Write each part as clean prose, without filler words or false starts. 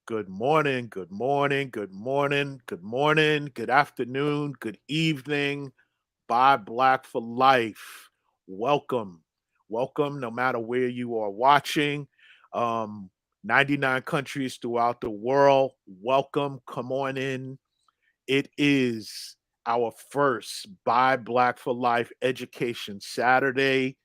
Good morning, good morning, good morning, good morning, good afternoon, good evening. Buy Black for Life. Welcome. Welcome, no matter where you are watching. Um, 99 countries throughout the world. Welcome. Come on in. It is our first Buy Black for Life Education Saturday.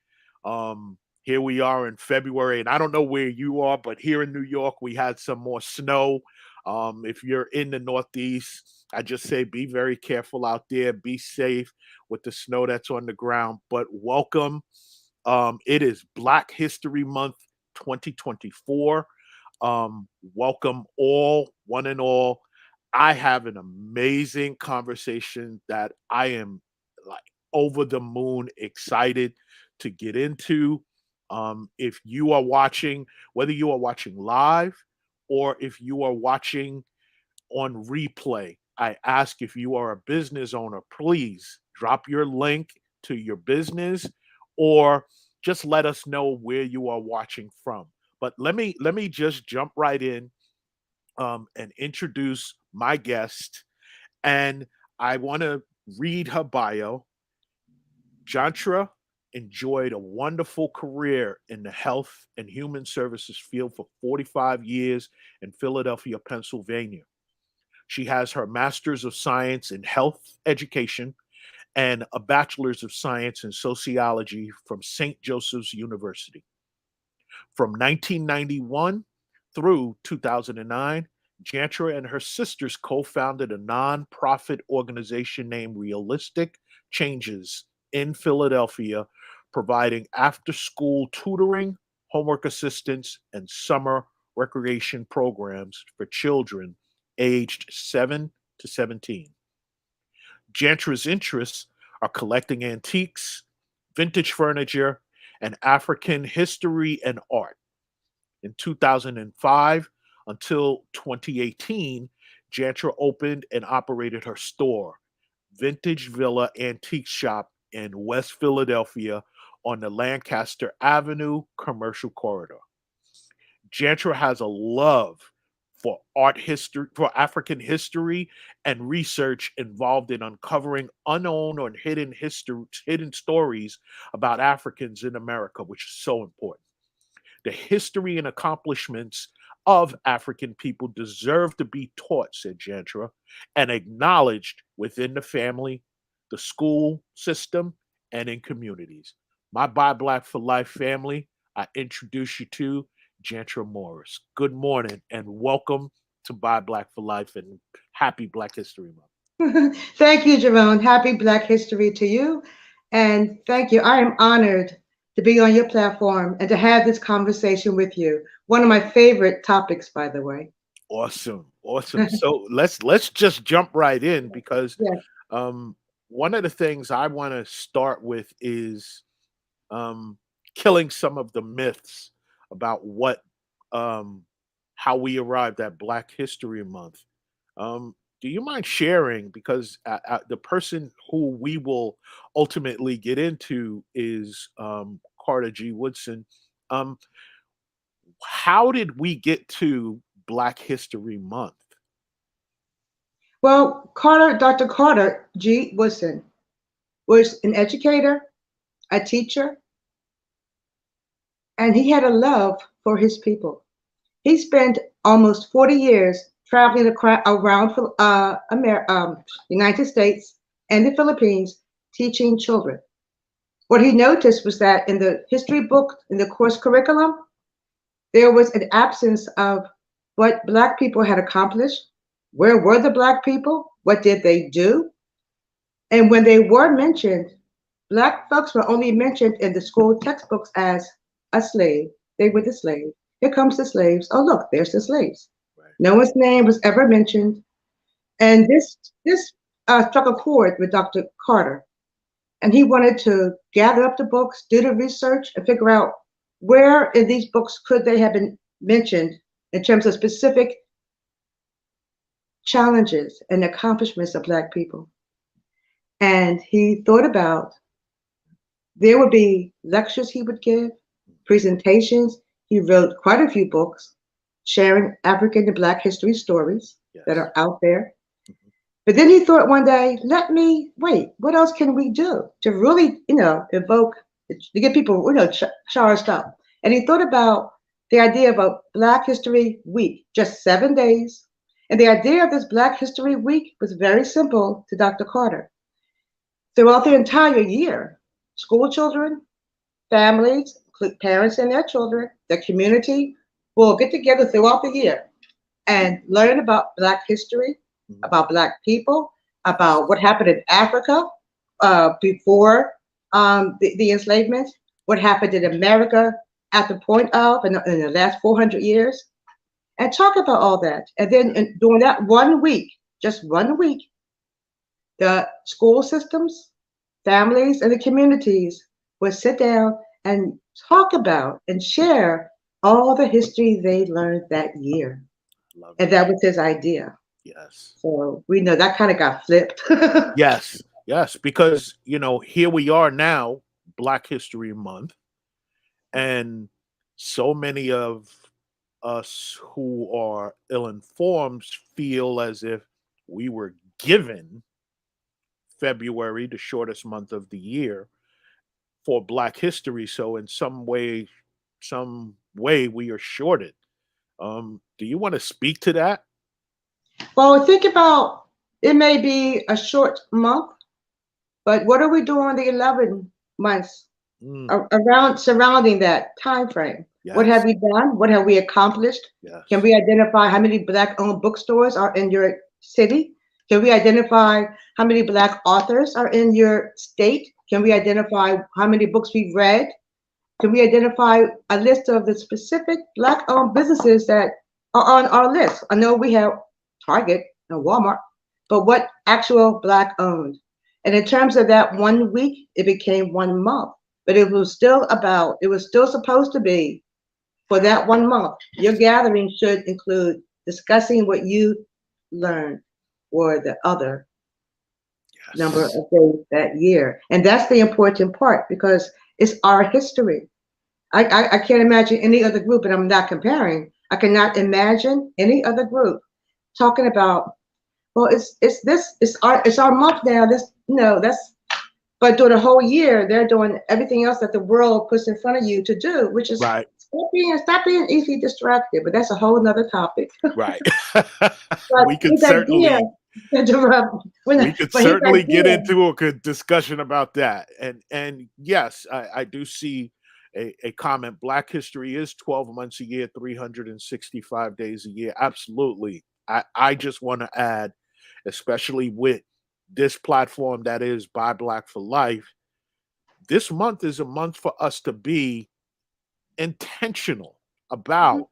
Here we are in February, and I don't know where you are, but here in New York, we had some more snow. If you're in the Northeast, I just say be very careful out there, be safe with the snow that's on the ground. But welcome. It is Black History Month 2024. Welcome all, one and all. I have an amazing conversation that I am like over the moon excited to get into. If you are watching, whether you are watching live or if you are watching on replay, I ask if you are a business owner, please drop your link to your business or just let us know where you are watching from. But let me just jump right in and introduce my guest. And I want to read her bio. Jantra enjoyed a wonderful career in the health and human services field for 45 years in Philadelphia, Pennsylvania. She has her Master's of Science in Health Education and a Bachelor's of Science in Sociology from St. Joseph's University. From 1991 through 2009, Jantra and her sisters co founded a nonprofit organization named Realistic Changes in Philadelphia, providing after school tutoring, homework assistance, and summer recreation programs for children aged 7 to 17. Jantra's interests are collecting antiques, vintage furniture, and African history and art. In 2005 until 2018, Jantra opened and operated her store, Vintage Villa Antique Shop in West Philadelphia on the Lancaster Avenue commercial corridor. Jantra has a love for art history, for African history and research involved in uncovering unknown or hidden stories about Africans in America, which is so important. The history and accomplishments of African people deserve to be taught, said Jantra, and acknowledged within the family, the school system, and in communities. My Buy Black for Life family, I introduce you to Jantra Morris. Good morning and welcome to Buy Black for Life and happy Black History Month. Thank you, Jerome. Happy Black History to you. And thank you. I am honored to be on your platform and to have this conversation with you. One of my favorite topics, by the way. Awesome, awesome. So let's just jump right in because Yes. um, one of the things I want to start with is um, killing some of the myths about what um, how we arrived at Black History Month. Do you mind sharing? Because the person who we will ultimately get into is Carter G. Woodson. Um, how did we get to Black History Month? Well, Dr. Carter G. Woodson was an educator, a teacher, and he had a love for his people. He spent almost 40 years traveling around United States and the Philippines teaching children. What he noticed was that in the history book, in the course curriculum, there was an absence of what Black people had accomplished. Where were the Black people? What did they do? And when they were mentioned, Black folks were only mentioned in the school textbooks as a slave. They were the slave. Here comes the slaves. Oh, look, there's the slaves. Right. No one's name was ever mentioned. And this struck a chord with Dr. Carter. And he wanted to gather up the books, do the research, and figure out where in these books could they have been mentioned in terms of specific challenges and accomplishments of Black people. And he thought about there would be lectures he would give, presentations. He wrote quite a few books. sharing African and Black history stories that Yes. are out there. Mhm. But then he thought one day, let me wait. What else can we do to really, evoke to get people, charged up? And he thought about the idea of a Black History Week, just 7 days. And the idea of this Black History Week was very simple to Dr. Carter. Throughout the entire year, school children, families, parents and their children, the community will get together throughout the year and learn about Black history, Mhm. about Black people, Yes. about what happened in Africa before the enslavement, what happened in America at the point of in the last 400 years, and talk about all that. And then Yes. during that one week, just one week, the school systems, families, and the communities would sit down and talk about and share all the history they learned that year. Love And it. that was his idea. Yes. So we know that kind of got flipped. Yes. Yes. Because, here we are now, Black History Month, and so many of us who are ill informed feel as if we were given February, the shortest month of the year, for Black history. So in some way, we are shorted. Do you want to speak to that? Well, think about it may be a short month, but what are we doing the 11 months Mm, around surrounding that time frame? What have yes. we done? What have we accomplished? Can Yes. we identify how many Black-owned bookstores are in your city? Can we identify how many Black authors are in your state? Can we Mhm. identify how many books we've read? Can we identify a list of the specific Black-owned businesses that are on our list? I know we have Target and Walmart, but what actual Black-owned? And in terms of that one week, it became 1 month, but it was still supposed to be for that 1 month. Your gathering should include discussing what you learned for the other number Yes. of days that year. And that's the important part because it's our history. I can't imagine any other group, and I'm not comparing. I cannot imagine any other group talking about, well, it's our month now. This that's but during the whole year they're doing everything else that the world puts in front of you to do, which is Right. stop being easily distracted. But that's a whole nother topic. Right. But we could his idea, certainly we could but his certainly get idea, into a good discussion about that. And yes, I do see a comment. Black history is 12 months a year, 365 days a year. Absolutely. I just want to add, especially with this platform that is Buy Black for Life, this month is a month for us to be intentional mhm, about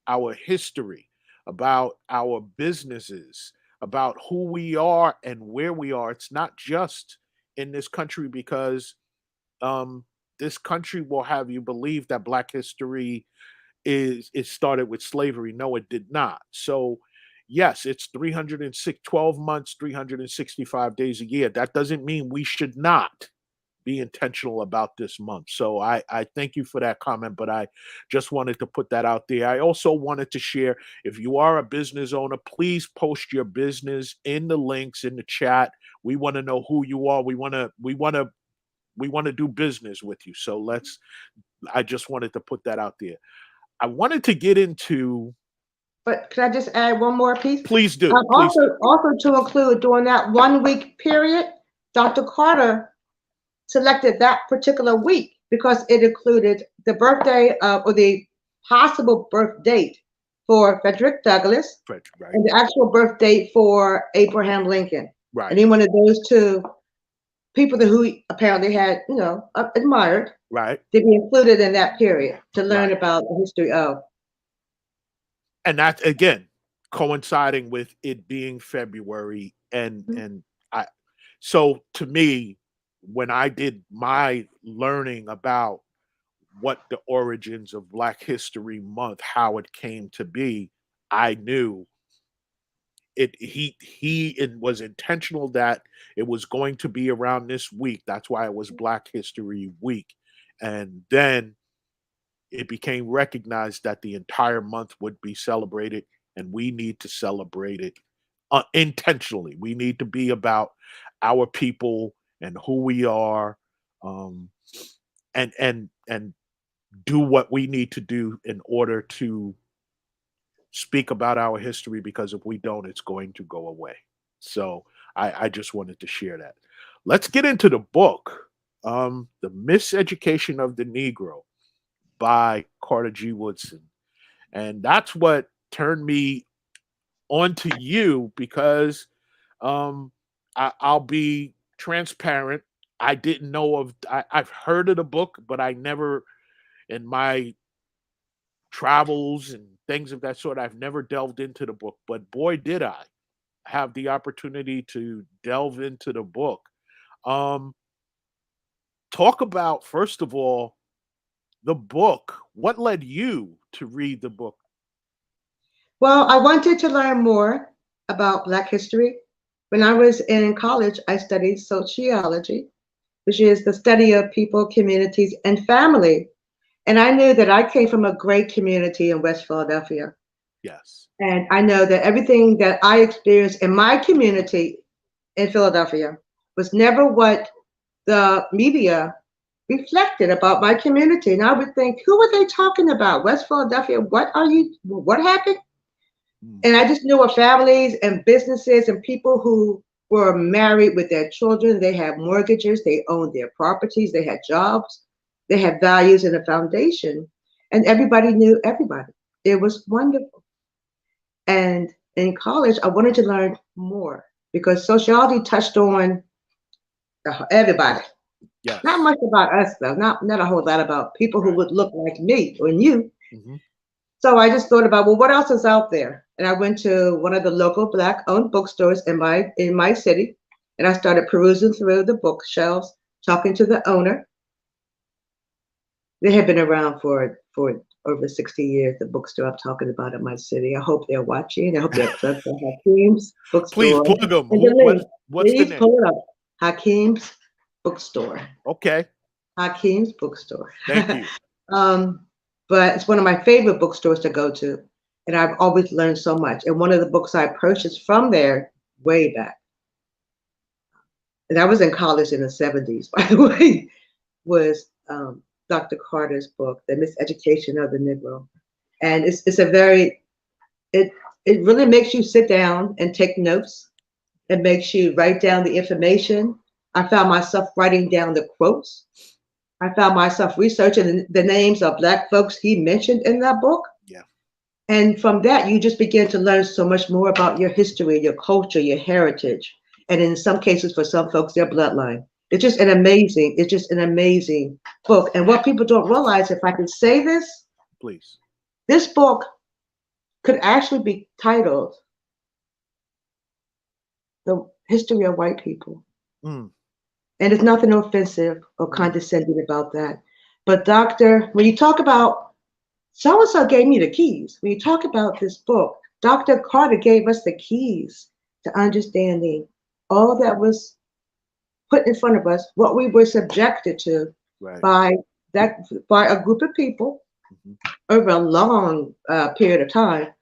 our history, about our businesses, about who we are and where we are. It's not just in this country because um, this country will have you believe that Black history is it started with slavery. No, it did not. So yes, it's 306 12 months, 365 days a year. That doesn't mean we should not be intentional about this month. So I thank you for that comment, but I just wanted to put that out there. I also wanted to share, if you are a business owner, please post your business in the links in the chat. We want to know who you are. We want to do business with you. So I just wanted to put that out there. I wanted to get into, but can I just add one more piece? please do. Please do. Also to include during that 1 week period, Dr. Carter selected that particular week because it included the birthday or the possible birth date for Frederick Douglass Fred, right, and the actual birth date for Abraham Lincoln. right, Any one of those two people that who he apparently had, admired, right, to be included in that period to learn right. about the history of. And that again coinciding with it being February Mhm. and I so to me, when I did my learning about what the origins of Black History Month, how it came to be, I knew it was intentional that it was going to be around this week. That's why it was Black History Week. And then it became recognized that the entire month would be celebrated, and we need to celebrate it intentionally. We need to be about our people and who we are, um, and do what we need to do in order to speak about our history, because if we don't, it's going to go away. So I just wanted to share that. Let's get into the book, The Miseducation of the Negro by Carter G. Woodson. And that's what turned me onto you, because I'll be transparent. I didn't know of, I've heard of the book, but I never, in my travels and things of that sort, I've never delved into the book. But boy, did I have the opportunity to delve into the book. Um, Talk about, first of all, the book. What led you to read the book? Well, I wanted to learn more about Black history. When I was in college, I studied sociology, which is the study of people, communities, and family. And I knew that I came from a great community in West Philadelphia. Yes. And I know that everything that I experienced in my community in Philadelphia was never what the media reflected about my community. And I would think, who are they talking about? West Philadelphia, what happened? Mm. And I just knew of families and businesses and people who were married with their children. They had mortgages, they owned their properties, they had jobs, they had values and a foundation. And everybody knew everybody. It was wonderful. And in college, I wanted to learn more because sociology touched on everybody. Not Yes. much about us, though. Not a whole lot about people who Right. would look like me or you. Hmm. So I just thought about, well, what else is out there? And I went to one of the local Black-owned bookstores in my city, and I started perusing through the bookshelves, talking to the owner. They had been around for over 60 years. The bookstore I'm talking about in my city. I hope they're watching. I hope they're plugged for Hakim's Please bookstore. plug them. And the Who? link, What's the please name? pull it up. Hakim's bookstore. Okay. Hakim's bookstore. Thank you. um, but it's one of my favorite bookstores to go to, and I've always learned so much. And one of the books I purchased from there way back, and I was in college in the 70s, by the way, was Dr. Carter's book, The Miseducation of the Negro. And it's a very, it, it really makes you sit down and take notes. It makes you write down the information. I found myself writing down the quotes. I found myself researching the names of Black folks he mentioned in that book. Yeah. And from that, you just begin to learn so much more about your history, your culture, your heritage, and in some cases, for some folks, their bloodline. It's just an amazing book. And what people don't realize, if I can say Please. this book could actually be titled The History of White People. Mm. And there's nothing offensive or Mm. condescending about that. But Doctor, when you talk about so and so gave me the keys, when you talk about this book, Dr. Carter gave us the keys to understanding all that was put in front of us, what we were subjected to Right. by that by a group of people Hmm. over a long period of time,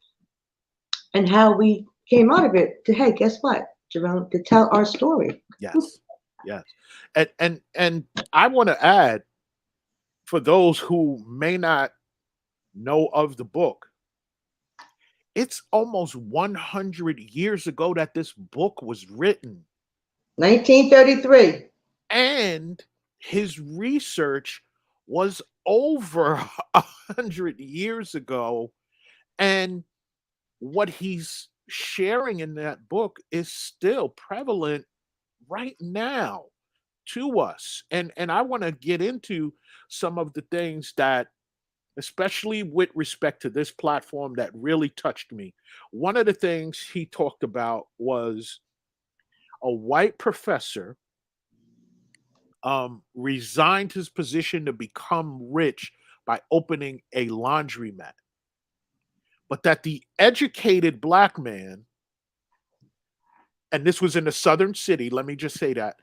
and how we came out of it to, hey, guess what, Jerome, to tell our story. Yes. Yes. And I want to add, for those who may not know of the book, it's almost 100 years ago that this book was written. 1933. And his research was over 100 years ago. And what he's sharing in that book is still prevalent right now to us. And I want to get into some of the things that, especially with respect to this platform, that really touched me. One of the things he talked about was a white professor resigned his position to become rich by opening a laundromat. But that the educated black man, and this was in a southern city, let me just say that,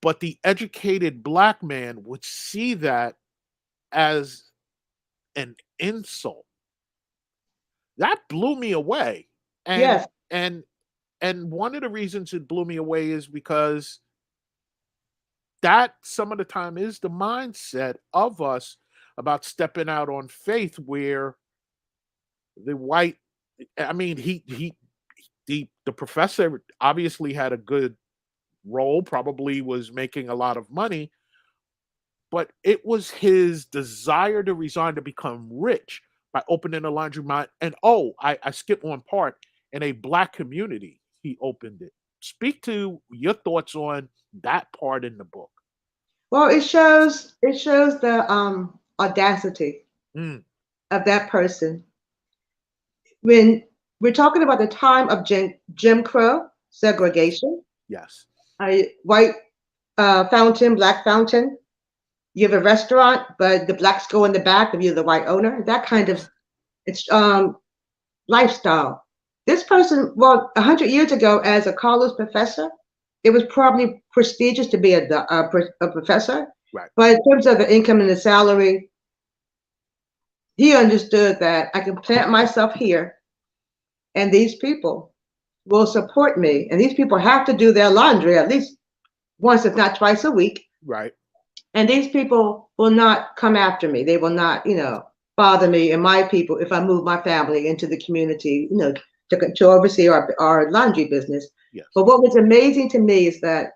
but the educated black man would see that as an insult. That blew me away. And Yes. and and one of the reasons it blew me away is because that some of the time is the mindset of us about stepping out on faith where the white I mean he the professor obviously had a good role, probably was making a lot of money, but it was his desire to resign to become rich by opening a laundromat. And oh, I skipped one part. In a black community, he opened it. Speak to your thoughts on that part in the book. Well, it shows the audacity Mm, of that person. When we're talking about the time of Jim Crow yes, segregation, yes, white fountain, black fountain. You have a restaurant, but the blacks go in the back if you're the white owner. That kind of yes, it's lifestyle. This person, well, 100 years ago, as a college professor, it was probably prestigious to be a professor. right, But in terms of the income and the salary, he understood that I can plant myself here, and these people will support me. And these people have to do their laundry at least once, if not twice a week. right, And these people will not come after me. They will not, bother me and my people if I move my family into the community, to oversee our laundry business. yes, But what was amazing to me is that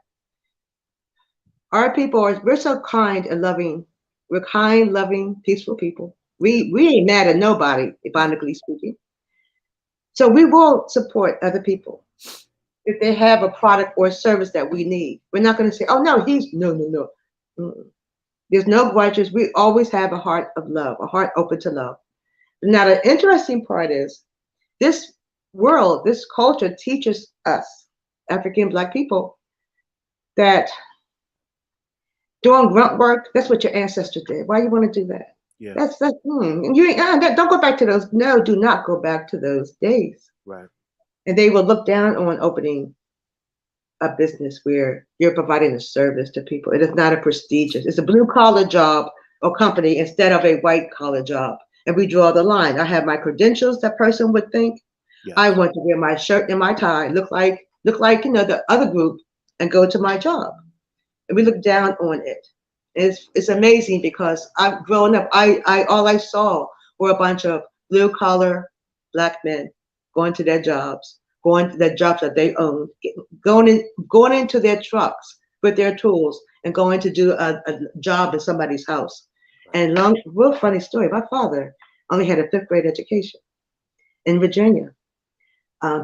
our people we're so kind and loving. We're kind, loving, peaceful people. yeah, We ain't mad at nobody, no, ironically speaking. So we will support other people if they have a product or a service that we need. We're not going to say, oh no, he's no, no, no. Mm-mm. There's no grudges. We always have a heart of love, a heart open to love. Now, the interesting part is this world, this culture teaches us, African Black people, that doing grunt work, that's what your ancestors did. Why you want to do that? yeah, That's and you ain't, don't go back to those. No, do not go back to those days. right, And they will look down on opening a business where you're providing a service to people. It is not a prestigious. It's a blue collar job or company instead of a white collar job. And we draw the line. I have my credentials. That person would think I yes, want to wear my shirt and my tie, look like the other group, and go to my job. And we look down on it. It's amazing because I've grown up. I all I saw were a bunch of blue collar black men going to their jobs, going to their jobs that they owned, going into their trucks with their tools and going to do a job in somebody's house. right, And real funny story. My father only had a fifth grade education in Virginia.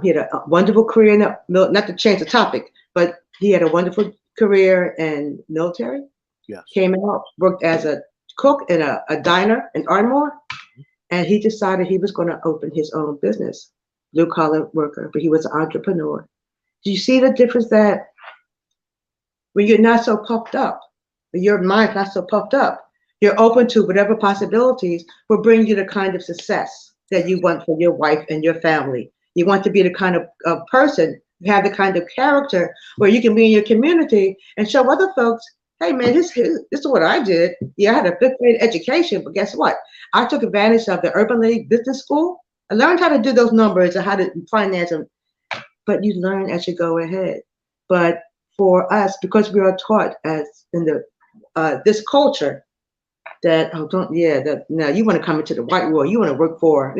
He had a wonderful career in not to change the topic, but he had a wonderful career in military. yes, Came out, worked as a cook in a diner in Ardmore, and he decided he was going to open his own business, blue collar worker, but he was an entrepreneur. Do you see the difference that when you're not so puffed up, when your mind's not so puffed up, you're open to whatever possibilities will bring you the kind of success that you yes, want for your wife and your family. You want to be the kind of person, you have the kind of character where you can be in your community and show other folks, hey man, this is what I did. Yeah, I had a fifth grade education, but guess what? I took advantage of the Urban League Business School. I learned how to do those numbers and how to finance them, but you learn as you go ahead. But for us, because we are taught as in the this culture that oh don't yeah that no you want to come into the white world, you want to work for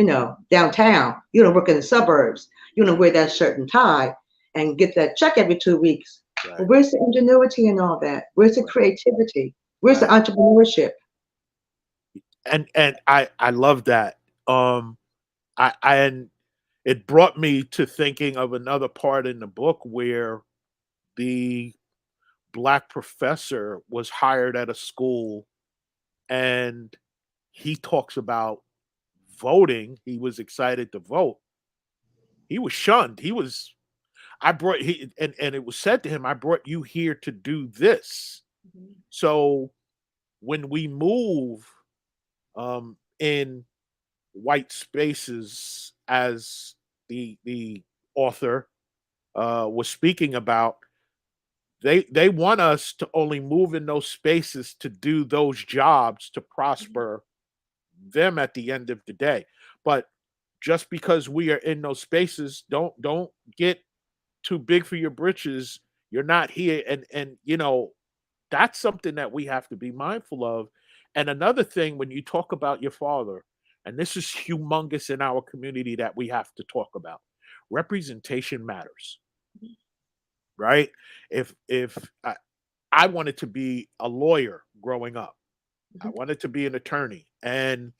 downtown, you want to work in the suburbs, you want to wear that shirt and tie and get that check every 2 weeks. But right, where's the ingenuity and all that? Where's the right, creativity? Where's the right. entrepreneurship? And I love that. And it brought me to thinking of another part in the book where the black professor was hired at a school and he talks about voting. He was excited to vote. He was shunned. He was I brought he and it was said to him, I brought you here to do this. So when we move in white spaces, as the author was speaking about, they want us to only move in those spaces to do those jobs to prosper them at the end of the day. But just because we are in those spaces, don't get too big for your britches. You're not here, and that's something that we have to be mindful of. And another thing, when you talk about your father, and this is humongous in our community that we have to talk about, representation matters, right? If I wanted to be a lawyer growing up, I Mhm. wanted to be an attorney, and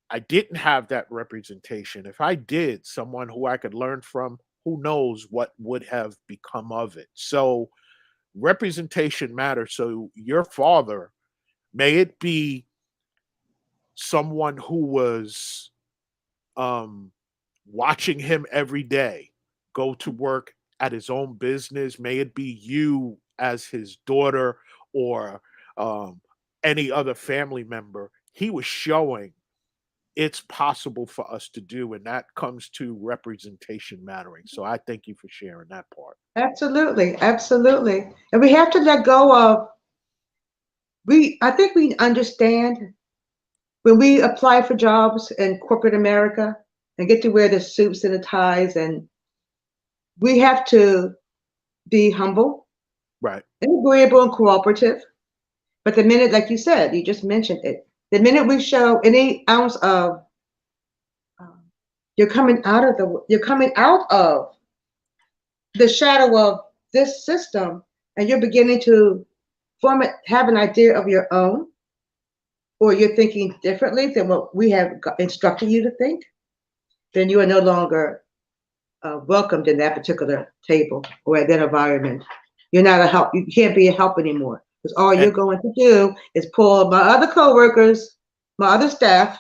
I didn't have that representation. If I did, someone who I could learn from, who knows what would have become of it. So representation matters. So your father, may it be someone who was um watching him every day go to work at his own business, may it be you as his daughter, or um any other family member, he was showing it's possible for us to do, and that comes to representation mattering. So I thank you for sharing that part. Absolutely, absolutely. And we have to let go of I think we understand when we apply for jobs in corporate America and get to wear the suits and the ties, and we have to be humble Right. and agreeable and cooperative. But the minute, like you said, you just mentioned it, the minute we show any ounce of um, you're coming out of the shadow of this system, and you're beginning to have an idea of your own, or you're thinking differently than what we have instructed you to think, then you are no longer welcomed in that particular table or at that environment. You're not a help. You can't be a help anymore because all you're And going to do is pull my other coworkers, my other staff,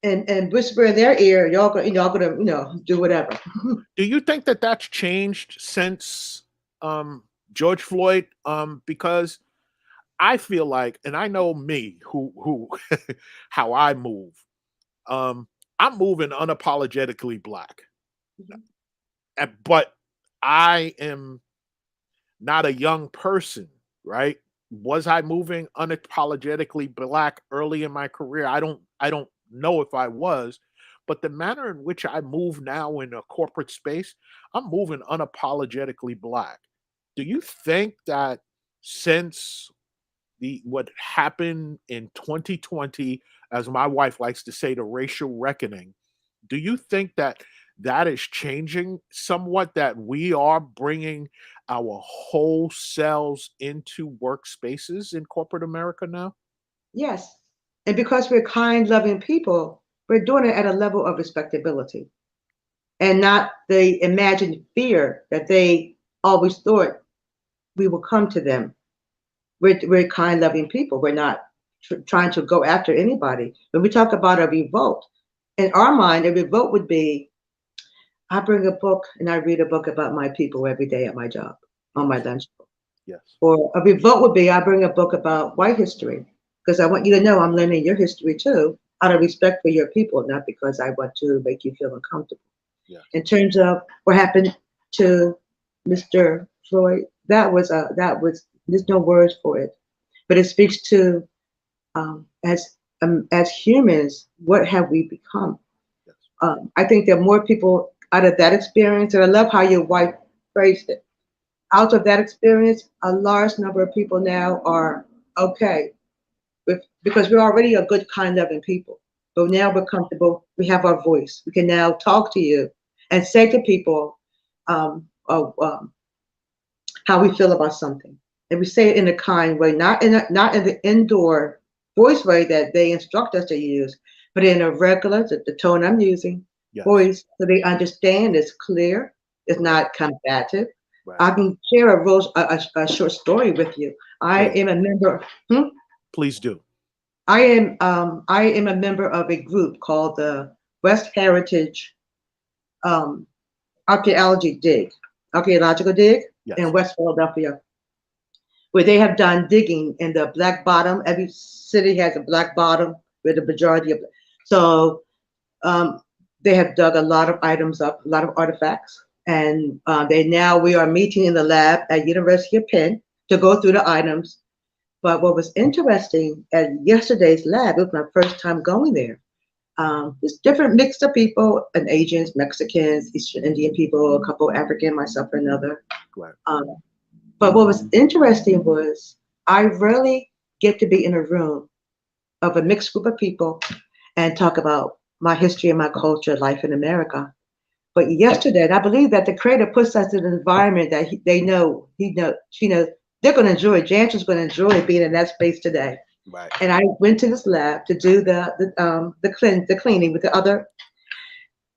and whisper in their ear. Y'all gonna do whatever. do you think that that's changed since George Floyd? Because I feel like, and I know me, who how I move. Um, I'm moving unapologetically black, but I am not a young person, right? Was I moving unapologetically black early in my career? I don't know if I was, but the manner in which I move now in a corporate space, I'm moving unapologetically black. Do you think that since the what happened in 2020, as my wife likes to say, the racial reckoning, do you think that that is changing somewhat, that we are bringing our whole selves into workspaces in corporate America now? Yes, and because we're kind, loving people, we're doing it at a level of respectability and not the imagined fear that they always thought we will come to them. We're kind, loving people. We're not trying to go after anybody. When we talk about a revolt, in our mind, a revolt would be I bring a book and I read a book about my people every day at my job on my Yes, lunch. yes, Or a revolt would be I bring a book about white history because I want you to know I'm learning your history too, out of respect for your people, not because I want to make you feel uncomfortable. yes. In terms of what happened to Mr. Floyd, that was there's no words for it, but it speaks to as humans, what have we become? Yes. I think there are more people out of that experience, and I love how your wife phrased it. Out of that experience, a large number of people now are okay because we're already a good, kind, loving people. But now we're comfortable. We have our voice. We can now talk to you and say to people of, how we feel about something, and we say it in a kind way, not in the indoor voice way that they instruct us to use, but in a regular, the tone I'm using, Yes. voice, so they understand. It's clear. It's Right. not combative. Right. I can share a short story with you. I Please. am a member. Hmm? Please do. I am a member of a group called the West Heritage um, Archaeology Dig, Archaeological Dig in Yes. West Philadelphia, where they have done digging in the Black Bottom. Every city has a Black Bottom, where the majority of so um, they have dug a lot of items up, a lot of artifacts, and we are meeting in the lab at University of Penn to go through the items. But what was interesting at yesterday's lab, it was my first time going there. Just different mix of people, and Asians, Mexicans, Eastern Indian people, a couple African, myself another. Right. Um, but what was interesting was I rarely get to be in a room of a mixed group of people and talk about my history and my culture, life in America. But yesterday, and I believe that the creator puts us in an environment that they know, she knows they're going to enjoy. Jantra's going to enjoy being in that space today. Right. And I went to this lab to do the cleaning with the other.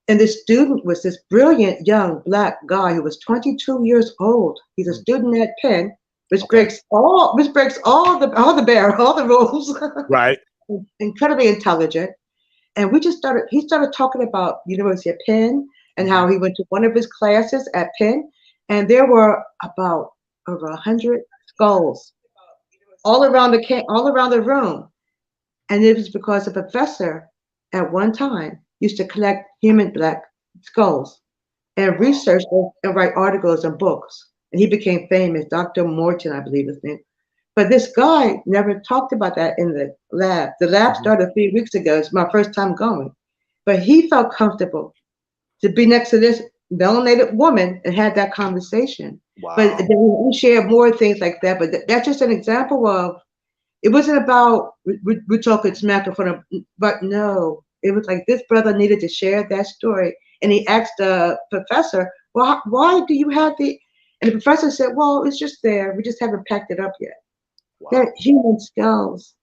And the student was this brilliant young black guy who was 22 years old. He's a student at Penn, which Okay. breaks all the rules. Right. Incredibly intelligent. And he started talking about University of Penn and Mhm. how he went to one of his classes at Penn, and there were about over 100 skulls all around the room. And it was because the professor at one time used to collect human black skulls and research them and write articles and books. And he became famous, Dr. Morton, I believe his name. But this guy never talked about that in the lab. The lab Mhm. started 3 weeks ago. It's my first time going. But he felt comfortable to be next to this melanated woman and had that conversation. But Wow. then we shared more things like that. But that's just an example of it wasn't about we're talking smack in front of, but no, it was like this brother needed to share that story. And he asked the professor, well, why do you have the, and the professor said, well, it's just there. We just haven't packed it up yet. They're Wow. human skulls.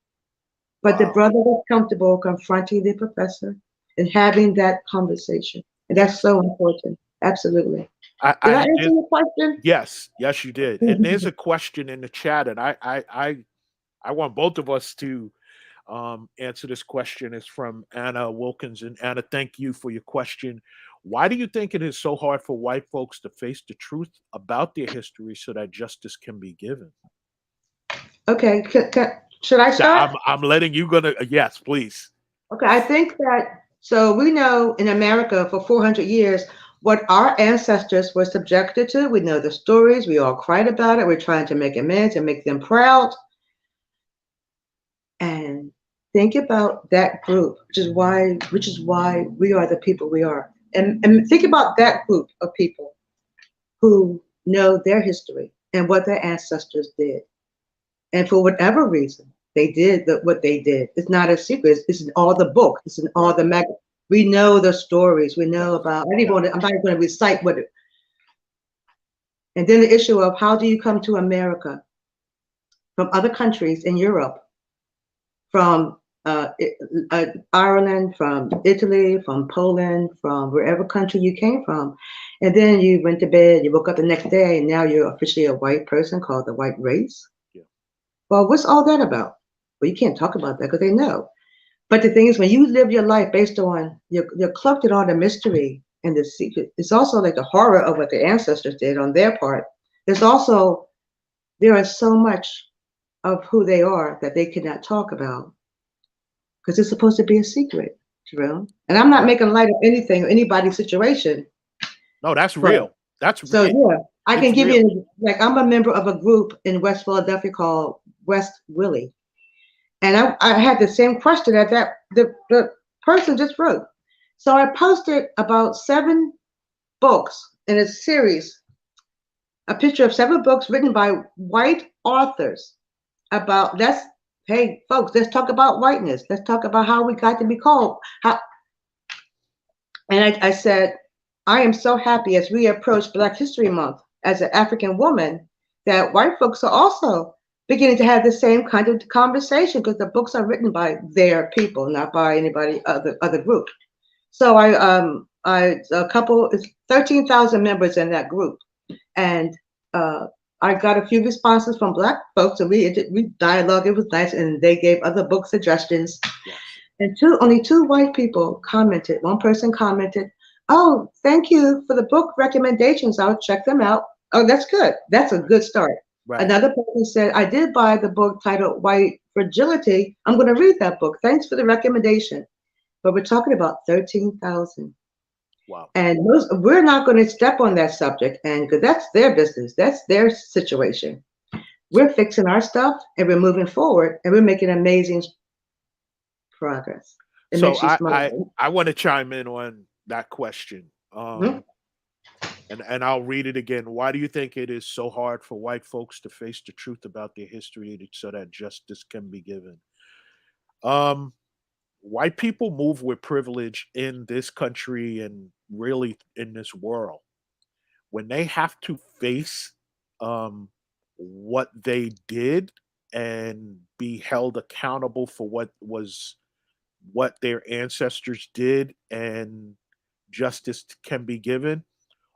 But the Wow. brother was comfortable confronting the professor and having that conversation. And that's Yes. so important. Absolutely. Did I I answer did. your question? Yes. Yes, you did. And there's a question in the chat, and I want both of us to answer this question. Is from Anna Wilkins. And Anna, thank you for your question. Why do you think it is so hard for white folks to face the truth about their history so that justice can be given? Okay. Should I Yeah, start? I'm letting you gonna yes, please. Okay, I think that so we know in America for 400 years what our ancestors were subjected to. We know the stories. We all cried about it. We're trying to make amends and make them proud. And think about that group, which is why we are the people we are. And think about that group of people who know their history and what their ancestors did. And for whatever reason, they did what they did. It's not a secret. It's in all the books. It's in all Right. the mag. We know the stories. We know Yes. about. Yes. I'm not even going to recite what it. And then the issue of how do you come to America from other countries in Europe, from Ireland, from Italy, from Poland, from wherever country you came from, and then you went to bed. You woke up the next day, and now you're officially a white person called the white race. Yeah. Well, what's all that about? Well, you can't talk about that because they know. But the thing is, when you live your life based on you're cloaked in all the mystery and the secret, it's also like the horror of what the ancestors did on their part. There's also there is so much of who they are that they cannot talk about because it's supposed to be a secret, Jerome. And I'm not Right. making light of anything or anybody's situation, No, that's but real. so yeah, I can It's give real. you like I'm a member of a group in West Philadelphia called West Willie. And I had the same question that the person just wrote. So I posted about 7 books in a series, a picture of 7 books written by white authors about hey folks, let's talk about whiteness. Let's talk about how we got to be called. And I said, I am so happy as we approach Black History Month as an African woman that white folks are also beginning to have the same kind of conversation because the books are written by their people, not by anybody other group. So a couple, it's 13,000 members in that group, and I got a few responses from Black folks, and we dialogue. It was nice, and they gave other book suggestions. Yes. And only 2 white people commented. One person commented, "Oh, thank you for the book recommendations. I'll check them out." Oh, that's good. That's a good start. Right. Another person said, "I did buy the book titled White Fragility. I'm going to read that book. Thanks for the recommendation." But we're talking about 13,000. Wow. And we're not going to step on that subject, and because that's their business, that's their situation. We're fixing our stuff, and we're moving forward, and we're making amazing progress. It So makes you I want to chime in on that question. Mhm. And I'll read it again. Why do you think it is so hard for white folks to face the truth about their history so that justice can be given? Um, White people move with privilege in this country and really in this world. When they have to face um, what they did and be held accountable for what their ancestors did and justice can be given,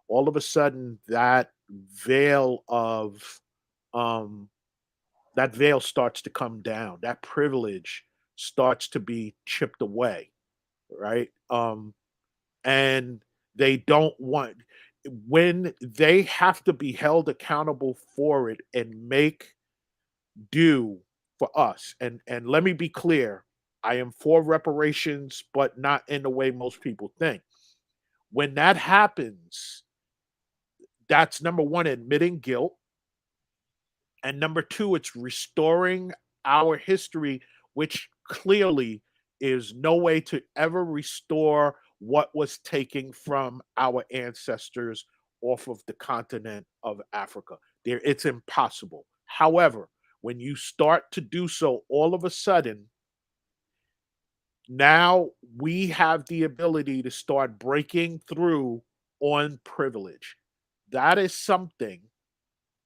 all of a sudden veil of um that veil starts to come down. That privilege starts to be chipped away, right? And they don't want, when they have to be held accountable for it and make do for us. And let me be clear, I am for reparations, but not in the way most people think. When that happens, that's number one, admitting guilt. And number two, it's restoring our history, which clearly is no way to ever restore what was taken from our ancestors off of the continent of Africa. There, it's impossible. However, when you start to do so, all of a sudden, now we have the ability to start breaking through on privilege. That is something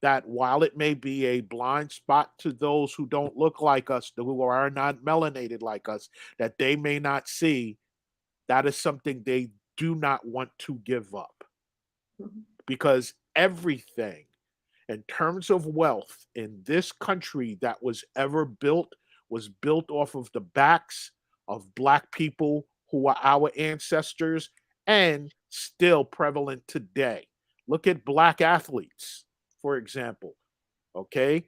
that, while it may be a blind spot to those who don't look like us, who are not melanated like us, that they may not see, that is something they do not want to give up. Because everything in terms of wealth in this country that was ever built was built off of the backs of Black people who are our ancestors and still prevalent today. Look at Black athletes, for example. Okay.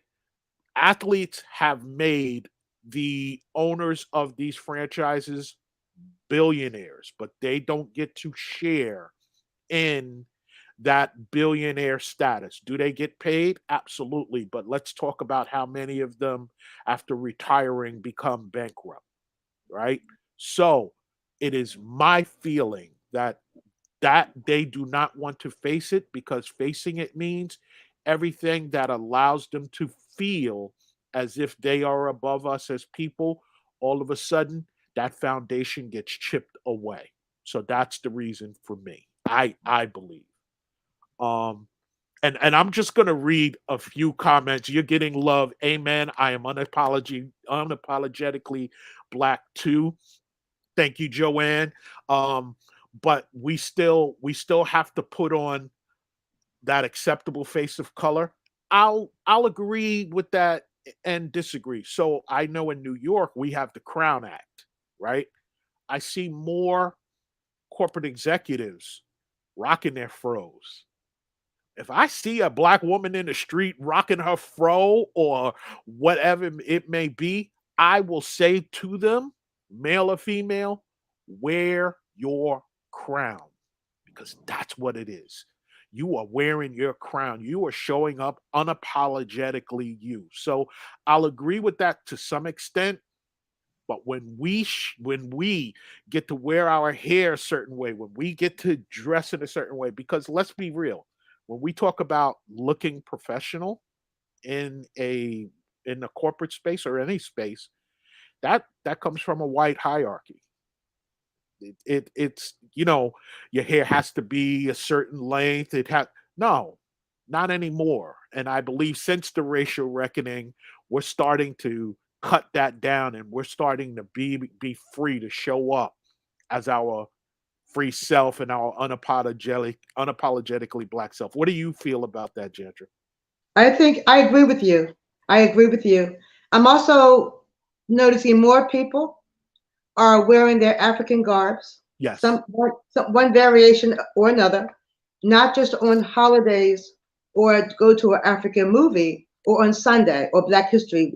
Athletes have made the owners of these franchises billionaires, but they don't get to share in that billionaire status. Do they get paid? Absolutely. But let's talk about how many of them, after retiring, become bankrupt, right? So it is my feeling that they do not want to face it, because facing it means everything that allows them to feel as if they are above us as people, all of a sudden that foundation gets chipped away. So that's the reason for me. I believe. Um and I'm just going to read a few comments. You're getting love. Amen. I am unapologetically Black too. Thank you, Joanne. Um, but we still have to put on that acceptable face of color. I'll agree with that and disagree. So I know in New York we have the Crown Act, right? I see more corporate executives rocking their fros. If I see a Black woman in the street rocking her fro or whatever it may be, I will say to them, male or female, wear your crown, because that's what it is. You are wearing your crown. You are showing up unapologetically you. So I'll agree with that to some extent. But when we get to wear our hair a certain way, when we get to dress in a certain way, because let's be real, when we talk about looking professional in a corporate space or any space, that comes from a white hierarchy. It's your hair has to be a certain length. It has no, not anymore. And I believe since the racial reckoning, we're starting to cut that down, and we're starting to be free to show up as our free self and our unapologetically Black self. What do you feel about that, Jantra? I think I agree with you. I agree with you. I'm also noticing more people are wearing their African garbs, Yes, one variation or another, not just on holidays or go to an African movie or on Sunday or Black History.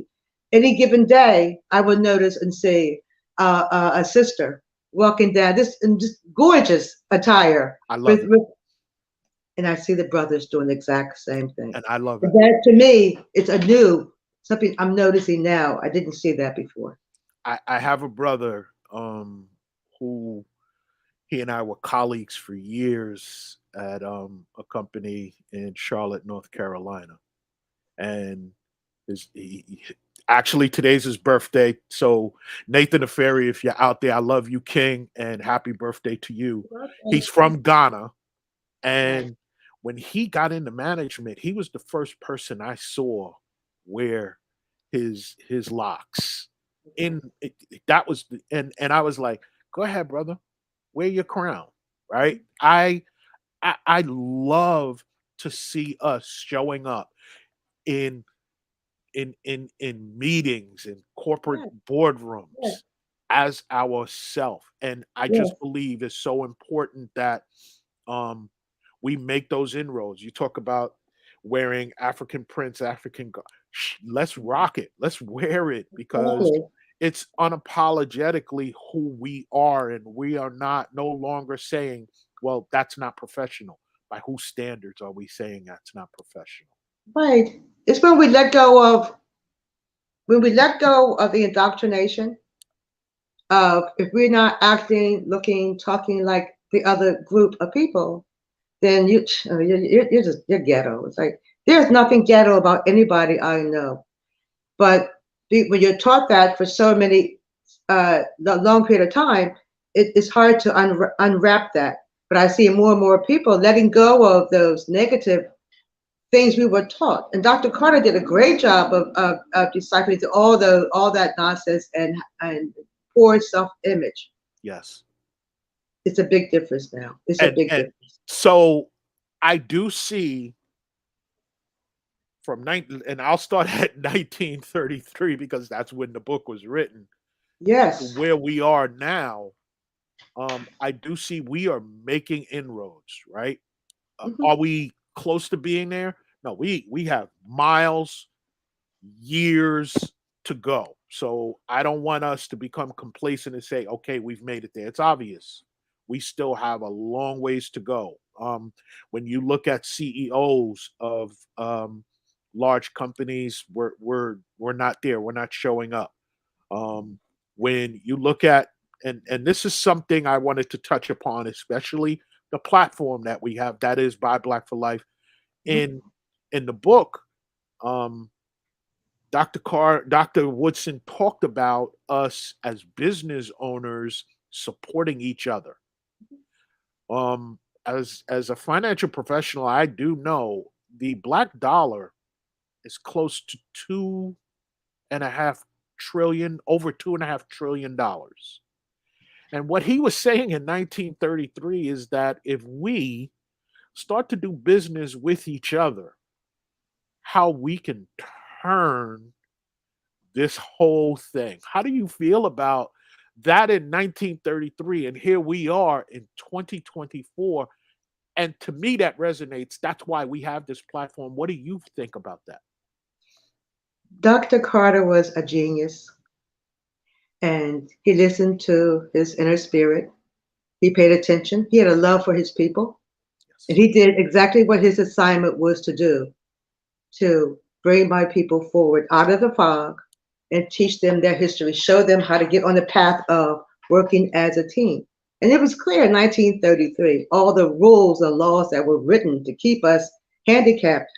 Any given day, I will notice and see a sister walking down this in just gorgeous attire I love with, it, with and I see the brothers doing the exact same thing. and I love And it. that to me, it's a new something I'm noticing now. I didn't see that before. I have a brother. who he and I were colleagues for years at a company in Charlotte, North Carolina, and actually today's his birthday. So Nathan the Ferry, if you're out there, I love you, King, and happy birthday to you. He's from Ghana, Right. and when he got into management, he was the first person I saw wear his locks. That was and I was like, go ahead, brother, wear your crown, right? I love to see us showing up in in meetings in corporate Yes, yes, boardrooms as ourself, and I yes, just believe it's so important that um we make those inroads. You talk about wearing African prints, let's rock it, let's wear it, because exactly. it's unapologetically who we are, and we are not no longer saying, well, that's not professional. By whose standards are we saying that's not professional? Right. It's when we let go of the indoctrination of if we're not acting, looking, talking like the other group of people, then you're ghetto. It's like there's nothing ghetto about anybody I know. But when you're taught that for so many the long period of time, it's hard to unwrap that. But I see more and more people letting go of those negative things we were taught. And Dr. Carter did a great job of deciphering through all that nonsense and poor self image. Yes. It's a big difference now. It's a big And difference. so I do see from 19, and I'll start at 1933 because that's when the book was written, to Yes. where we are now. I do see we are making inroads, right? Hmm. Are we close to being there? No, we have miles, years to go. So I don't want us to become complacent and say, okay, we've made it there. It's obvious. We still have a long ways to go. When you look at CEOs of large companies, we're not there. We're not showing up. Um, when you look at and this is something I wanted to touch upon, especially the platform that we have, that is Buy Black for Life. Hmm. In in the book, um, Dr. Woodson talked about us as business owners supporting each other. As a financial professional, I do know the black dollar is close to 2.5 trillion, over $2.5 trillion. And what he was saying in 1933 is that if we start to do business with each other, how we can turn this whole thing. How do you feel about that in 1933? And here we are in 2024. And to me, that resonates. That's why we have this platform. What do you think about that? Dr. Carter was a genius and he listened to his inner spirit. He paid attention. He had a love for his people. And Yes. he did exactly what his assignment was to do to bring my people forward out of the fog and teach them their history, show them how to get on the path of working as a team. And it was clear in 1933, all the rules and laws that were written to keep us handicapped,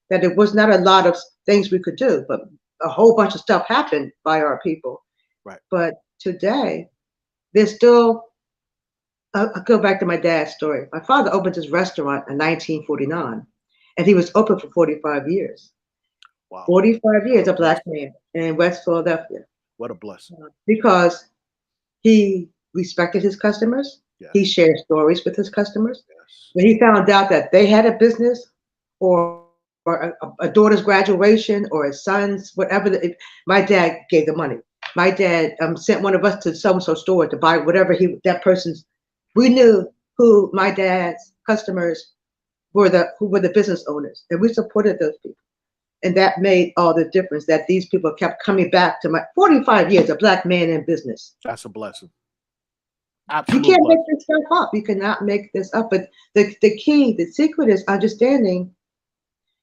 that it was not a lot of things we could do, but a whole bunch of stuff happened by our people. Right. But today, there's still, I'll go back to my dad's story. My father opened his restaurant in 1949, and he was open for 45 years. Wow. 45 What years, a a black blessing. man in West Philadelphia, What a blessing. because he respected his customers. He Yes. shared stories with his customers. Yes. When he found out that they had a business or a daughter's graduation or a son's, whatever, my dad gave the money. My dad sent one of us to so and so store to buy whatever that person's. We knew who my dad's customers were, who were the business owners, and we supported those people. And that made all the difference, that these people kept coming back to my 45 years, a black man in business. That's a blessing. You Absolute can't make blessing. this stuff up. You cannot make this up. But the key, the secret is understanding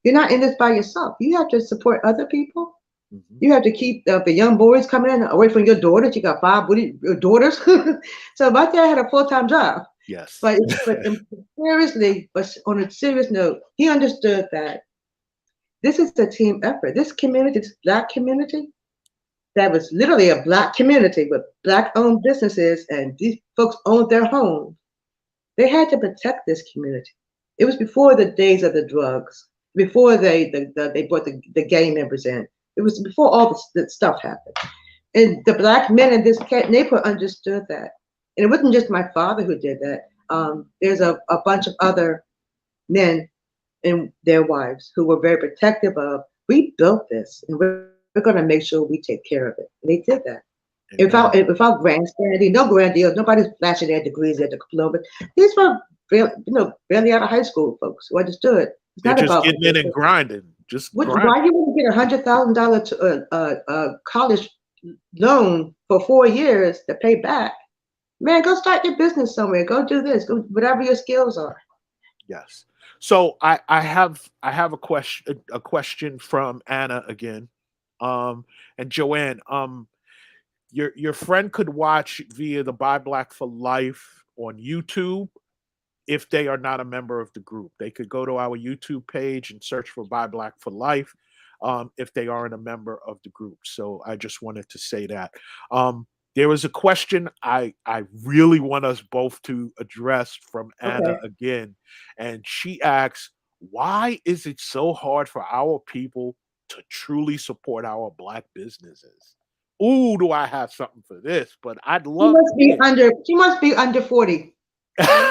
you're not in this by yourself. You have to support other people. Hmm. You have to keep the young boys coming in away from your daughters. You got five daughters. So my dad had a full-time job. Yes. But seriously, but on a serious note, he understood that this is a team effort. This community, this black community, that was literally a black community with black-owned businesses, and these folks owned their homes. They had to protect this community. It was before the days of the drugs, before they brought the gang members in. It was before all this stuff happened. And the black men in this neighborhood understood that. And it wasn't just my father who did that. There's a bunch of other men and their wives who were very protective of, we built this and we're going to make sure we take care of it. And they did that. Amen. Without grandstanding, no grandiose, nobody's flashing their degrees at the diploma. But these were barely out of high school folks who understood. It's They're not just about getting in and grinding, just grinding. why you want to get $100,000 college loan for 4 years to pay back. Man, go start your business somewhere. Go do this. Go whatever your skills are. Yes. So I have a question from Anna again. And Joanne, your friend could watch via the Buy Black for Life on YouTube if they are not a member of the group. They could go to our YouTube page and search for Buy Black for Life if they aren't a member of the group. So I just wanted to say that. There was a question I really want us both to address from Anna Okay. again. And she asks, why is it so hard for our people to truly support our Black businesses? Ooh, do I have something for this? But I'd love to hear. She must be under 40.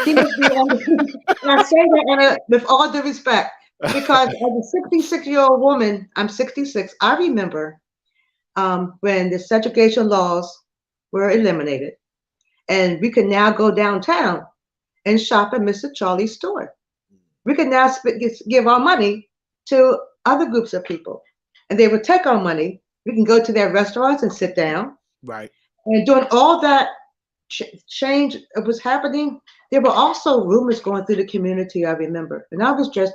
She must be under and I say that with all due respect, because as a 66-year-old woman, I'm 66, I remember when the segregation laws were eliminated, and we can now go downtown and shop at Mr. Charlie's store. We can now give our money to other groups of people, and they would take our money. We can go to their restaurants and sit down. Right. And during all that change was happening, there were also rumors going through the community. I remember, and I was just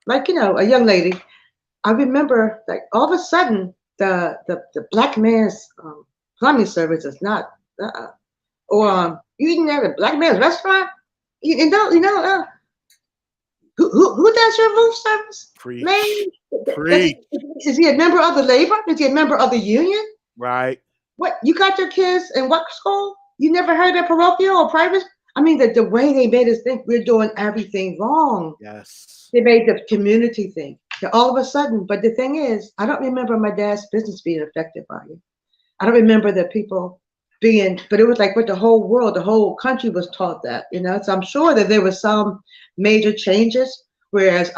like a young lady. I remember like all of a sudden the black man's plumbing service is not, uh, or you eating at a black man's restaurant. Who does your roof service, man? Preach. Preach. Is he a member of the labor? Is he a member of the union? Right. What, you got your kids in what school? You never heard of parochial or private? I mean, the way they made us think we're doing everything wrong. Yes. They made the community think. That all of a sudden, but the thing is, I don't remember my dad's business being affected by it. I don't remember the people being, but it was like what the whole world, the whole country was taught that. So I'm sure that there were some major changes, whereas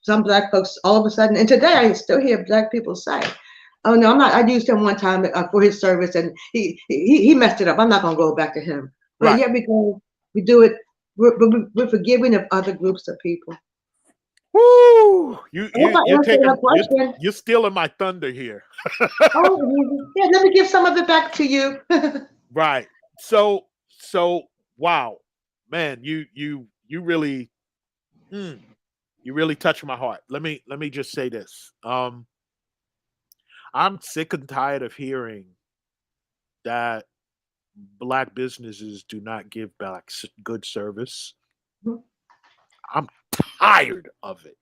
some black folks all of a sudden, and today I still hear black people say, "Oh no, I'm not." I used him one time for his service, and he messed it up. I'm not gonna go back to him. But Right. yet we do it. We're forgiving of other groups of people. Woo! You I hope you I you're answered her taking question. you're stealing my thunder here. Oh, yeah, let me give some of it back to you. Right. So wow, man, you really mm, you really touched my heart. Let me just say this. I'm sick and tired of hearing that black businesses do not give back good service. I'm tired of it.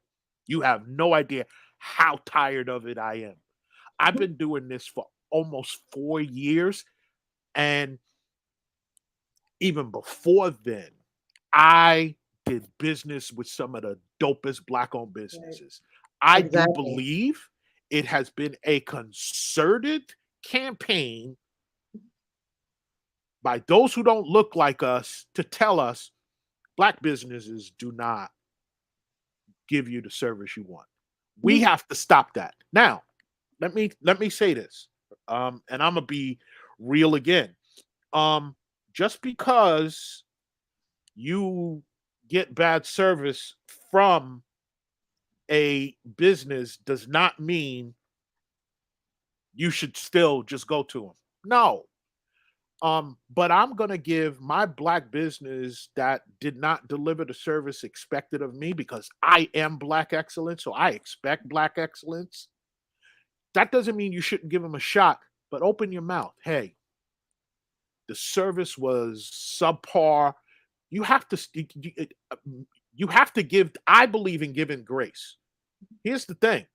You have no idea how tired of it I am. I've been doing this for almost 4 years. And even before then, I did business with some of the dopest black owned Right, businesses. I do exactly. believe it has been a concerted campaign by those who don't look like us to tell us black businesses do not give you the service you want. We Mhm. have to stop that. Now, let me say this. And I'm gonna be real again. Um, just because you get bad service from a business does not mean you should still just go to them. No. But I'm gonna give my black business that did not deliver the service expected of me because I am black excellence, so I expect black excellence. That doesn't mean you shouldn't give them a shot, but open your mouth. Hey, the service was subpar. You have to you have to give. I believe in giving grace. Here's the thing: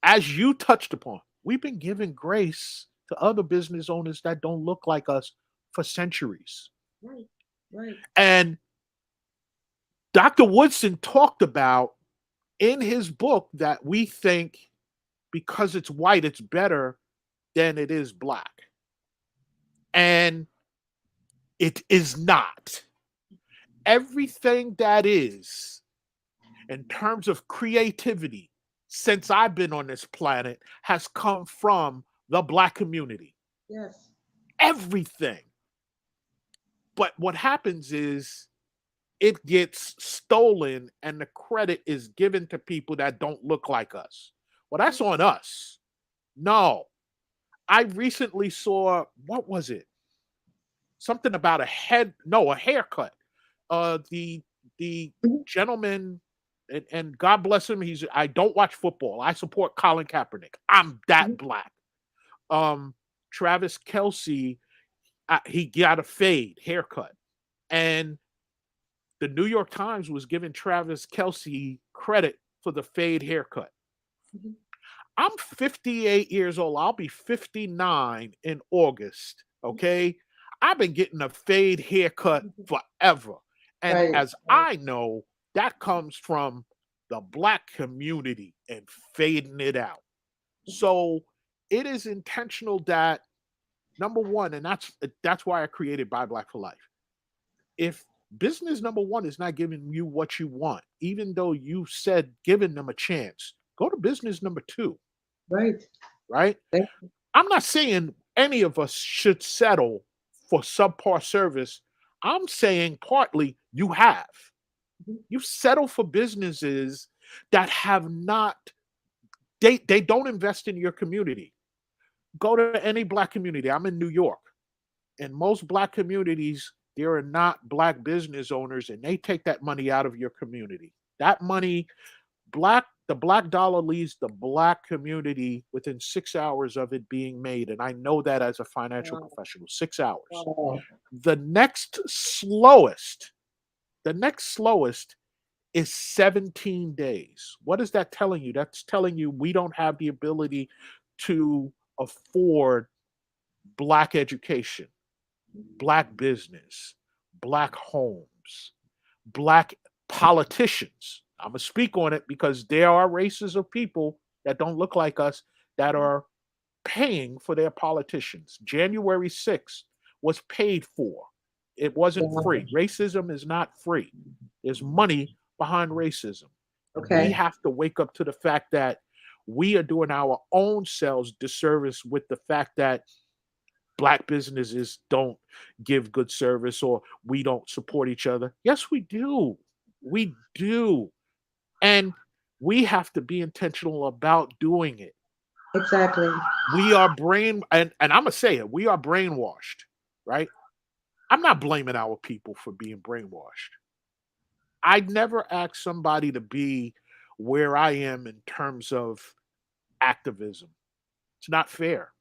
as you touched upon, we've been giving grace to other business owners that don't look like us for centuries. Right. Right. And Dr. Woodson talked about in his book that we think because it's white, it's better than it is black. And it is not. Everything that is, in terms of creativity, since I've been on this planet, has come from the black community. Yes. Everything. But what happens is it gets stolen and the credit is given to people that don't look like us. Well, that's on us. No. I recently saw, what was it? Something about a haircut. The Mhm. gentleman, and God bless him, I don't watch football. I support Colin Kaepernick. I'm that Mhm. black. Travis Kelsey, he got a fade haircut. And the New York Times was giving Travis Kelsey credit for the fade haircut. Mhm. I'm 58 years old. I'll be 59 in August. Okay. I've been getting a fade haircut forever. And Right. as I know, that comes from the black community and fading it out. So it is intentional that number one, and that's why I created Buy Black for Life. If business number one is not giving you what you want, even though you said giving them a chance, go to business number two, Right. right? Thank I'm not saying any of us should settle for subpar service. I'm saying partly you have. you. You settle for businesses that have not, they don't invest in your community. Go to any black community. I'm in New York. In most black communities, there are not black business owners and they take that money out of your community. That money, the black dollar leaves the black community within 6 hours of it being made. And I know that as a financial Wow. professional, 6 hours. Wow. The next slowest, the next slowest is 17 days. What is that telling you? That's telling you we don't have the ability to afford black education, black business, black homes, black politicians. I'm going to speak on it because there are races of people that don't look like us that are paying for their politicians. January 6th was paid for. It wasn't Wow. free. Racism is not free. There's money behind racism. And we Okay. have to wake up to the fact that we are doing our own selves disservice with the fact that black businesses don't give good service or we don't support each other. Yes, we do. We do. And we have to be intentional about doing it. Exactly. We are and I'm gonna say it, we are brainwashed, right? I'm not blaming our people for being brainwashed. I'd never ask somebody to be where I am in terms of activism. It's not fair.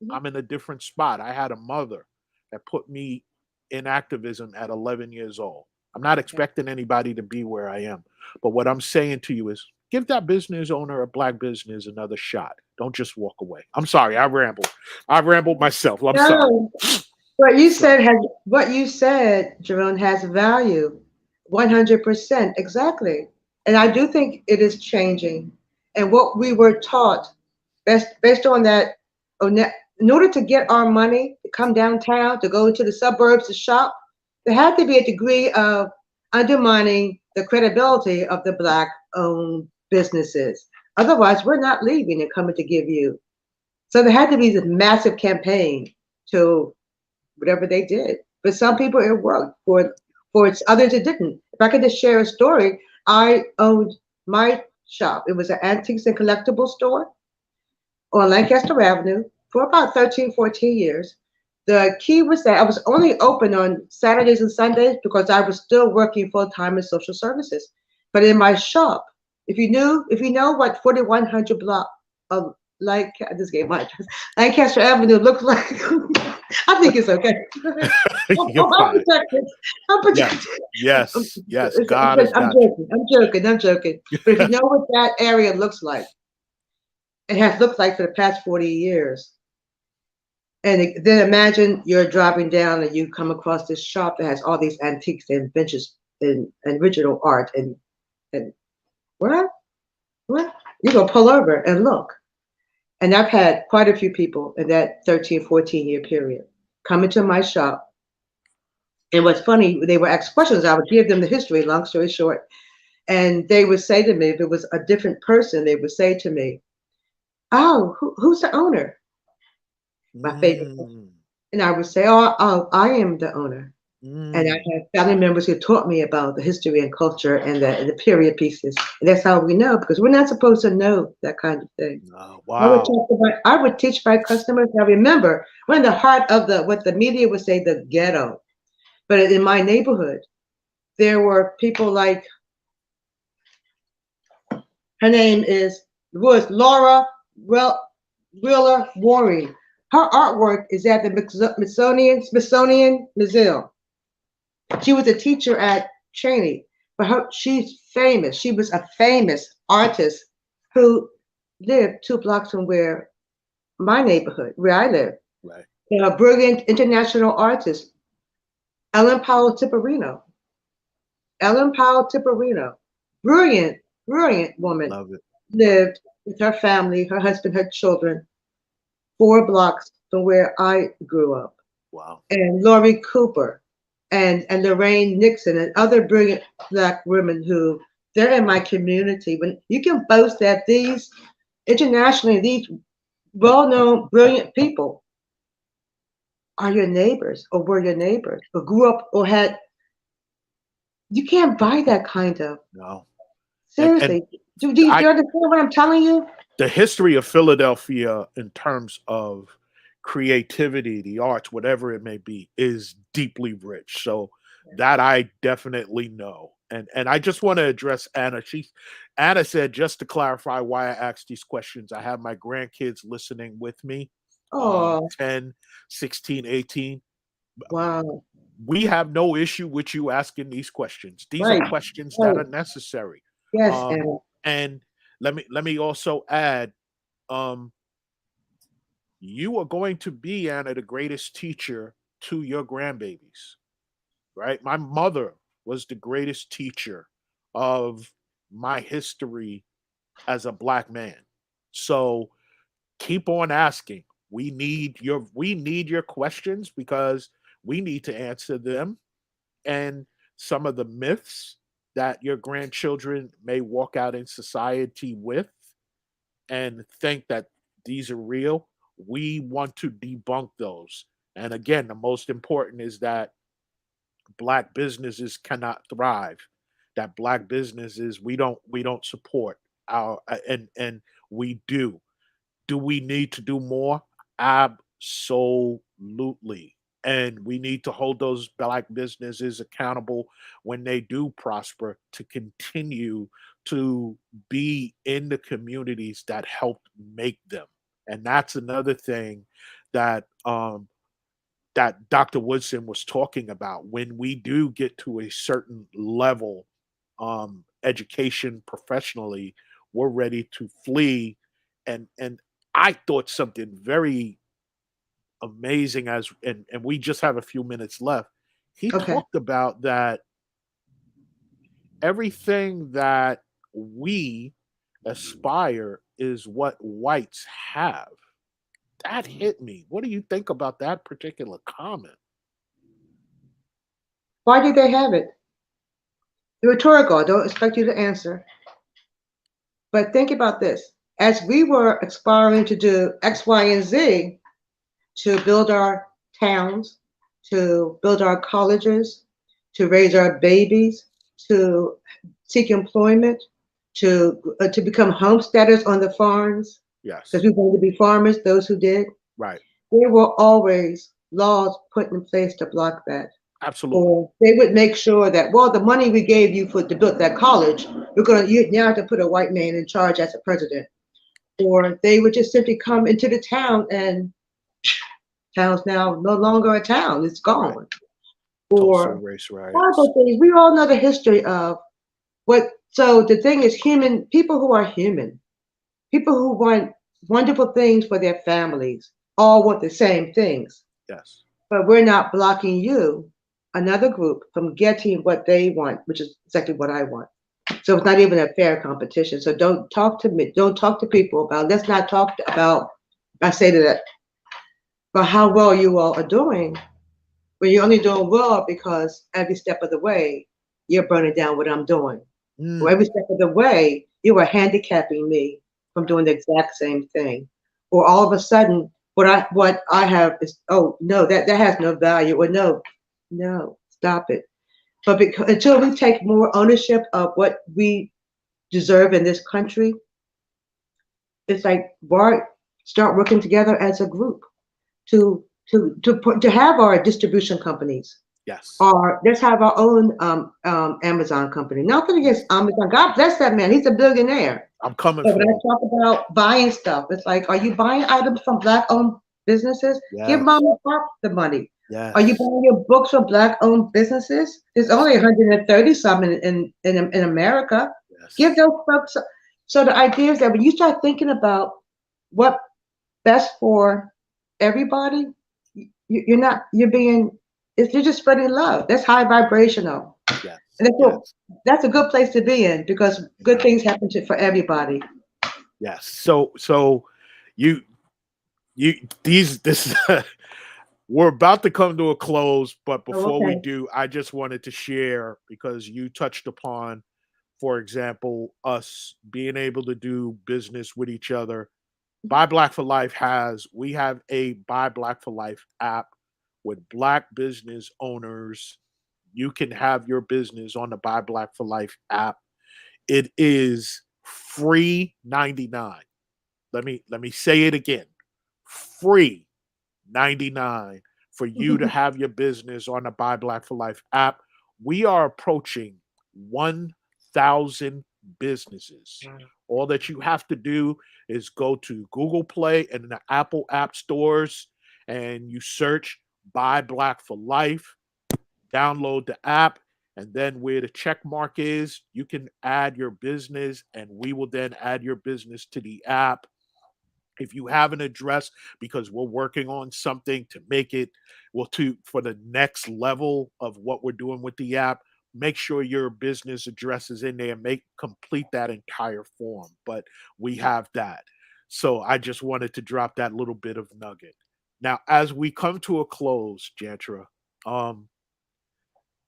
Mhm. I'm in a different spot. I had a mother that put me in activism at 11 years old. I'm not Okay. expecting anybody to be where I am. But what I'm saying to you is give that business owner a black business another shot. Don't just walk away. I'm sorry, I rambled. I rambled myself. I'm sorry. No, what you So said had what you said, Jerome, has value. 100%. Exactly. And I do think it is changing. And what we were taught, based on that, in order to get our money to come downtown, to go to the suburbs to shop, there had to be a degree of undermining the credibility of the black owned businesses. Otherwise, we're not leaving and coming to give you. So there had to be this massive campaign to whatever they did. For some people, it worked. For others, it didn't. If I could just share a story, I owned my shop. It was an antiques and collectible store on Lancaster Avenue for about 13, 14 years. The key was that I was only open on Saturdays and Sundays because I was still working full time in social services. But in my shop, if you know what 4100 block of like this game my address. Lancaster Avenue looks like. I think it's okay. You're I'm fine. protected. I'm protected. Yes, yes, yes. God has I'm got you. joking. I'm joking. I'm joking. But if you know what that area looks like, it has looked like for the past 40 years. And then imagine you're driving down and you come across this shop that has all these antiques and vintage and original art and what? What? You're gonna pull over and look. And I've had quite a few people in that 13, 14-year period come into my shop. And what's funny, they were asked questions. I would give them the history, long story short. And they would say to me, if it was a different person, they would say to me, "Oh, who's the owner?" My favorite. Mm, And I would say, "Oh, I am the owner." And I mm. have family members who taught me about the history and culture and the period pieces. And that's how we know, because we're not supposed to know that kind of thing. Oh, I would wow. talk about, I would teach my customers. I remember we're in the heart of the what the media would say the ghetto, but in my neighborhood, there were people like her name was Laura Wheeler Waring. Her artwork is at the Smithsonian Museum. She was a teacher at Cheney, but she's famous. She was a famous artist who lived 2 blocks from where my neighborhood, where I live. Right. A brilliant international artist, Ellen Powell Tipperino. Ellen Powell Tipperino, brilliant, brilliant woman, Love it. Love it. lived with her family, her husband, her children, 4 blocks from where I grew up. Wow. And Laurie Cooper and Lorraine Nixon and other brilliant black women who they're in my community. When you can boast that these internationally, these well-known, brilliant people are your neighbors or were your neighbors or grew up or had, you can't buy that kind of. No. And Seriously. Do I you understand what I'm telling you? the history of Philadelphia in terms of creativity, the arts, whatever it may be, is deeply rich. So that I definitely know. And I just want to address Anna. Anna said, just to clarify why I asked these questions, I have my grandkids listening with me, Oh, 10, 16, 18. wow. We have no issue with you asking these questions. These are Right. questions that Right. are necessary. Yes, Um, Anna. and let me also add, um, you are going to be, Anna, the greatest teacher to your grandbabies, right? My mother was the greatest teacher of my history as a black man. So keep on asking. We need your questions because we need to answer them, and some of the myths that your grandchildren may walk out in society with and think that these are real, we want to debunk those. And again, the most important is that black businesses cannot thrive. That black businesses we don't support our and we do. Do we need to do more? Absolutely. And we need to hold those black businesses accountable when they do prosper to continue to be in the communities that helped make them. And that's another thing that that Dr. Woodson was talking about. When we do get to a certain level, education professionally, we're ready to flee. And I thought something very amazing and we just have a few minutes left. He Okay. talked about that everything that we aspire is what whites have. That hit me. What do you think about that particular comment? Why do they have it? The rhetorical. I don't expect you to answer. But think about this. As we were aspiring to do X, Y, and Z to build our towns, to build our colleges, to raise our babies, to seek employment, to become homesteaders on the farms, because Yes. we wanted to be farmers, those who did. Right. There were always laws put in place to block that. Absolutely. Or they would make sure that, well, the money we gave you to build that college, you now have to put a white man in charge as a president. or they would just simply come into the town and town's now no longer a town, it's Right. gone. Tulsa Or race riots. horrible things. We all know the history of what. So the thing is, human people who are human, people who want wonderful things for their families, all want the same things. Yes. But we're not blocking you, another group, from getting what they want, which is exactly what I want. So it's not even a fair competition. So don't talk to me. Don't talk to people about. Let's not talk about. I say that about how well you all are doing. When you're only doing well because every step of the way you're burning down what I'm doing. Or Mm, every step of the way you are handicapping me from right. doing the exact same thing. Or all of a sudden what I have is, oh no, that has no value. Or no, stop it. But because, until we take more ownership of what we deserve in this country, it's like start working together as a group to to have our distribution companies, Yes. or let's have our own Amazon company. Nothing against Yes. Amazon. God bless that man. He's a billionaire. I'm coming But when I for him. talk about buying stuff, it's like, are you buying items from Black-owned businesses? Give Yes. mom and pop the money. Are you Yes. buying your books from Black-owned businesses? There's Yes. only 130 some in America. Give Yes. those folks. So the idea is that when you start thinking about what best for everybody, you're not, you're being, you're just spreading love. That's high vibrational. Yes. And Yes. that's a good place to be in, because good Amen. things happen for everybody. Yes. So you these this we're about to come to a close, but Oh, before we okay. do, I just wanted to share because you touched upon, for example, us being able to do business with each other. Buy Black for Life we have a Buy Black for Life app with Black business owners. You can have your business on the Buy Black for Life app. It is free 99. Let me say it again. Free 99 for you to have your business on the Buy Black for Life app. We are approaching 1,000 businesses. All that you have to do is go to Google Play and the Apple App stores and you search Buy Black for Life, download the app, and then where the check mark is, you can add your business and we will then add your business to the app. If you have an address, because we're working on something to make it, well, to for the next level of what we're doing with the app, make sure your business address is in there. Make complete that entire form. But we have that. So I just wanted to drop that little bit of nugget. Now, as we come to a close, Jantra, um,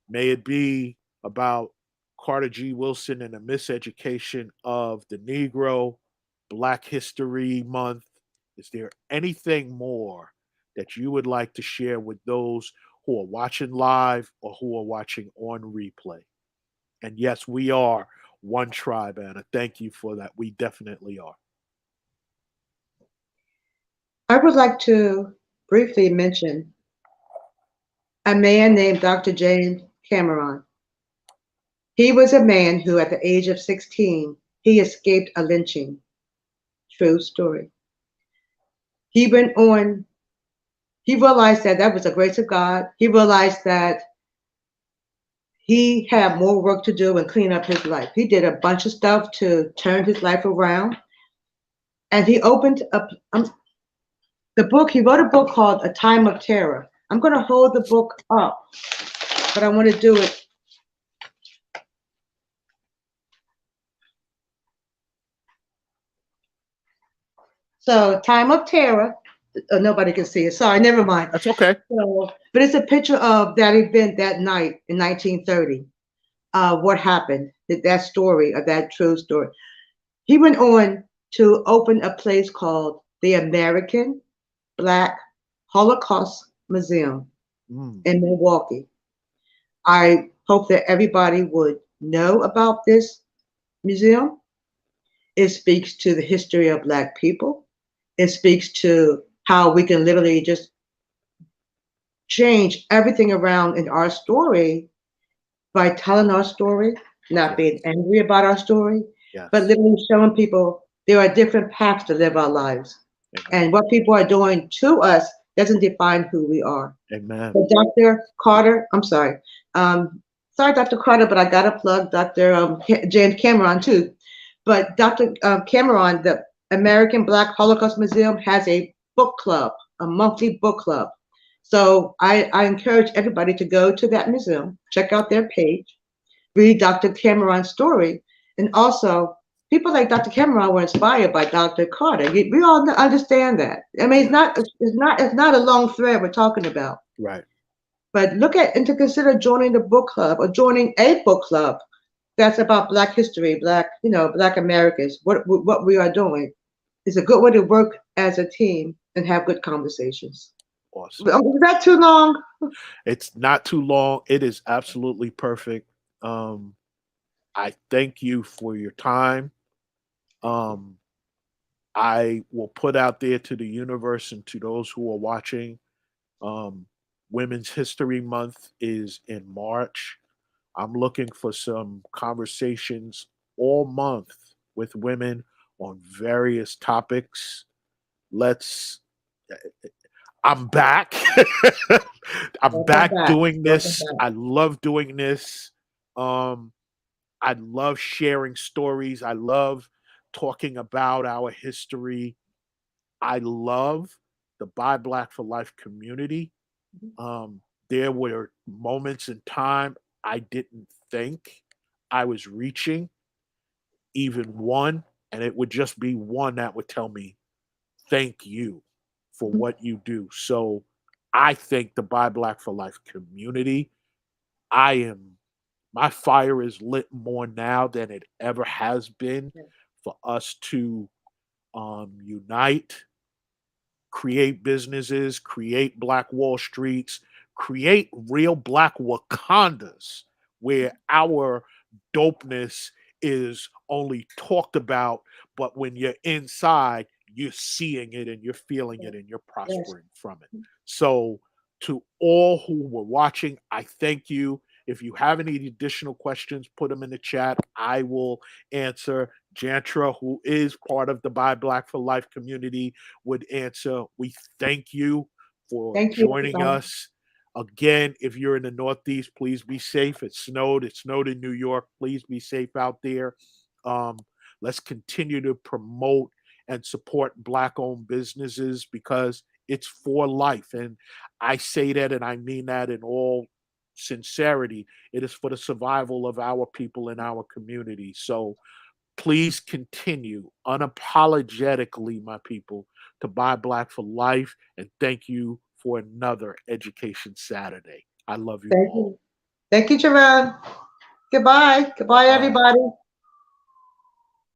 may it be about Carter G. Wilson and the miseducation of the Negro, Black History Month. Is there anything more that you would like to share with those who are watching live or who are watching on replay? And yes, we are one tribe, Anna. Thank you for that. We definitely are. I would like to briefly mention a man named Dr. James Cameron. He was a man who, at the age of 16, he escaped a lynching. True story. He went on, he realized that that was the grace of God. He realized that he had more work to do and clean up his life. He did a bunch of stuff to turn his life around. And he opened up the book. He wrote a book called A Time of Terror. I'm going to hold the book up, but I want to do it. So, Time of Terror. Nobody can see it. Sorry, never mind. That's okay. So, but it's a picture of that event that night in 1930. What happened? That story, of that true story. He went on to open a place called the American Black Holocaust Museum Mm, in Milwaukee. I hope that everybody would know about this museum. It speaks to the history of Black people. It speaks to how we can literally just change everything around in our story by telling our story, not yes. being angry about our story, but Yes. literally showing people. There are different paths to live our lives. Amen. And what people are doing to us doesn't define who we are. Amen. So Dr. Carter, I'm sorry. Sorry, Dr. Carter, but I got to plug Dr. James Cameron too. But Dr. Cameron, the American Black Holocaust Museum has a book club, a monthly book club. So I encourage everybody to go to that museum, check out their page, read Dr. Cameron's story, and also people like Dr. Cameron were inspired by Dr. Carter. We all understand that. I mean, it's not a long thread we're talking about. Right. But look at and to consider joining the book club or joining a book club that's about Black history, Black Americans. What we are doing is a good way to work as a team and have good conversations. Awesome. Is that too long? It's not too long. It is absolutely perfect. Um, I thank you for your time. Um, I will put out there to the universe and to those who are watching. Um, Women's History Month is in March. I'm looking for some conversations all month with women on various topics. Let's, I'm back. I'm Welcome back back. doing Welcome this. back. I love doing this. Um, I love sharing stories. I love talking about our history. I love the Buy Black for Life community. Um, there were moments in time I didn't think I was reaching even one, and it would just be one that would tell me, thank you for Mhm. what you do. So I think the Buy Black for Life community, I am, my fire is lit more now than it ever has been Yeah. for us to unite, create businesses, create Black Wall Streets, create real Black Wakandas where our dopeness is only talked about, but when you're inside, you're seeing it and you're feeling it and you're Yes. prospering from it. So, to all who were watching, I thank you. If you have any additional questions, put them in the chat. I will answer. Jantra, who is part of the Buy Black for Life community, would answer. We thank you for Thank you, joining everybody. us. Again, if you're in the Northeast, please be safe. It snowed. It snowed in New York. Please be safe out there. Um, let's continue to promote and support Black owned businesses because it's for life. And I say that and I mean that in all sincerity. It is for the survival of our people in our community. So please continue unapologetically, my people, to Buy Black for Life. And thank you for another Education Saturday. I love you Thank all. you. Thank you, Jerome. Goodbye. Bye Goodbye, bye. everybody.